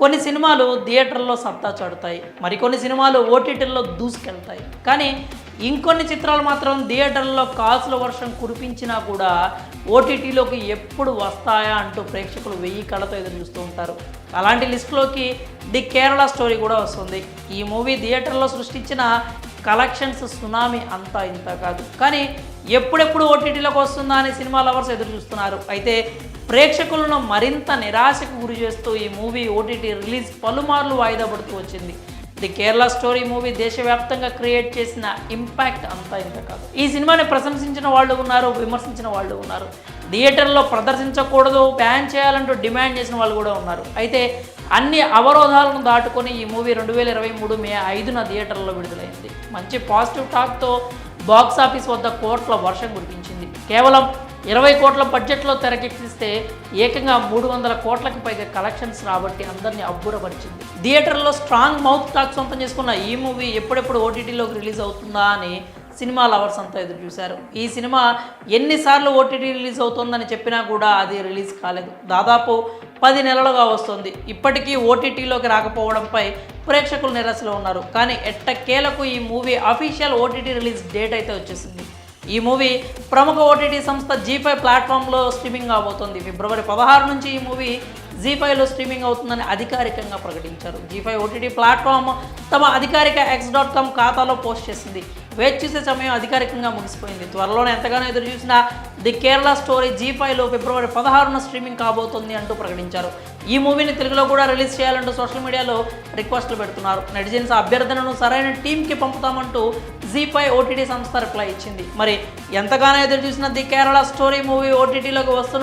కొన్ని సినిమాలు థియేటర్లో సత్తా చాటుతాయి, మరికొన్ని సినిమాలు ఓటీటీల్లో దూసుకెళ్తాయి. కానీ ఇంకొన్ని చిత్రాలు మాత్రం థియేటర్లో కాసుల వర్షం కురిపించినా కూడా ఓటీటీలోకి ఎప్పుడు వస్తాయా అంటూ ప్రేక్షకులు 1000 కళ్ళతో ఎదురు చూస్తూ ఉంటారు. అలాంటి లిస్టులోకి ది కేరళ స్టోరీ కూడా వస్తుంది. ఈ మూవీ థియేటర్లో సృష్టించిన కలెక్షన్స్ సునామీ అంతా ఇంత కాదు. కానీ ఎప్పుడెప్పుడు ఓటీటీలోకి వస్తుందా అని సినిమా లవర్స్ ఎదురు చూస్తున్నారు. అయితే ప్రేక్షకులను మరింత నిరాశకు గురి చేస్తూ ఈ మూవీ ఓటీటీ రిలీజ్ పలుమార్లు వాయిదా పడుతూ వచ్చింది. ది కేరళ స్టోరీ మూవీ దేశవ్యాప్తంగా క్రియేట్ చేసిన ఇంపాక్ట్ అంతా ఇంత కాదు. ఈ సినిమాని ప్రశంసించిన వాళ్ళు ఉన్నారు, విమర్శించిన వాళ్ళు ఉన్నారు. థియేటర్లో ప్రదర్శించకూడదు, బ్యాన్ చేయాలంటూ డిమాండ్ చేసిన వాళ్ళు కూడా ఉన్నారు. అయితే అన్ని అవరోధాలను దాటుకొని ఈ మూవీ 2023 మే 5న థియేటర్లో విడుదలైంది. మంచి పాజిటివ్ టాక్తో బాక్సాఫీస్ వద్ద కోట్ల వర్షం కురిపించింది. కేవలం 20 కోట్ల బడ్జెట్లో తెరకెక్కిస్తే ఏకంగా 300 కోట్లకు పైగా కలెక్షన్స్ రాబట్టి అందరినీ అబ్బురపరిచింది. థియేటర్లో స్ట్రాంగ్ మౌత్ టాక్ సొంతం చేసుకున్న ఈ మూవీ ఎప్పుడెప్పుడు ఓటీటీలోకి రిలీజ్ అవుతుందా అని సినిమా లవర్స్ అంతా ఎదురు చూశారు. ఈ సినిమా ఎన్నిసార్లు ఓటీటీ రిలీజ్ అవుతుందని చెప్పినా కూడా అది రిలీజ్ కాలేదు. దాదాపు 10 నెలలుగా వస్తుంది. ఇప్పటికీ ఓటీటీలోకి రాకపోవడంపై ప్రేక్షకులు నిరాశలో ఉన్నారు. కానీ ఎట్టకేలకు ఈ movie official OTT release date అయితే వచ్చేసింది. ఈ మూవీ ప్రముఖ ఓటీటీ సంస్థ జీ5 ప్లాట్ఫామ్లో స్ట్రీమింగ్ అవబోతోంది. ఫిబ్రవరి 16 నుంచి ఈ మూవీ జీ5లో స్ట్రీమింగ్ అవుతుందని అధికారికంగా ప్రకటించారు. జీ5 ఓటీటీ ప్లాట్ఫామ్ తమ అధికారిక x.com ఖాతాలో పోస్ట్ చేసింది. వేచి చూసే సమయం అధికారికంగా ముగిసిపోయింది. త్వరలోనే ఎంతగానో ఎదురు చూసిన ది కేరళ స్టోరీ జీ5లో ఫిబ్రవరి 16న స్ట్రీమింగ్ కాబోతోంది అంటూ ప్రకటించారు. ఈ మూవీని తెలుగులో కూడా రిలీజ్ చేయాలంటూ సోషల్ మీడియాలో రిక్వెస్ట్లు పెడుతున్నారు. నెటిజన్స్ అభ్యర్థనను సరైన టీంకి పంపుతామంటూ జీ5 ఓటీటీ సంస్థ రిప్లై ఇచ్చింది. మరి ఎంతగానో ఎదురు చూసిన ది కేరళ స్టోరీ మూవీ ఓటీటీలోకి వస్తున్న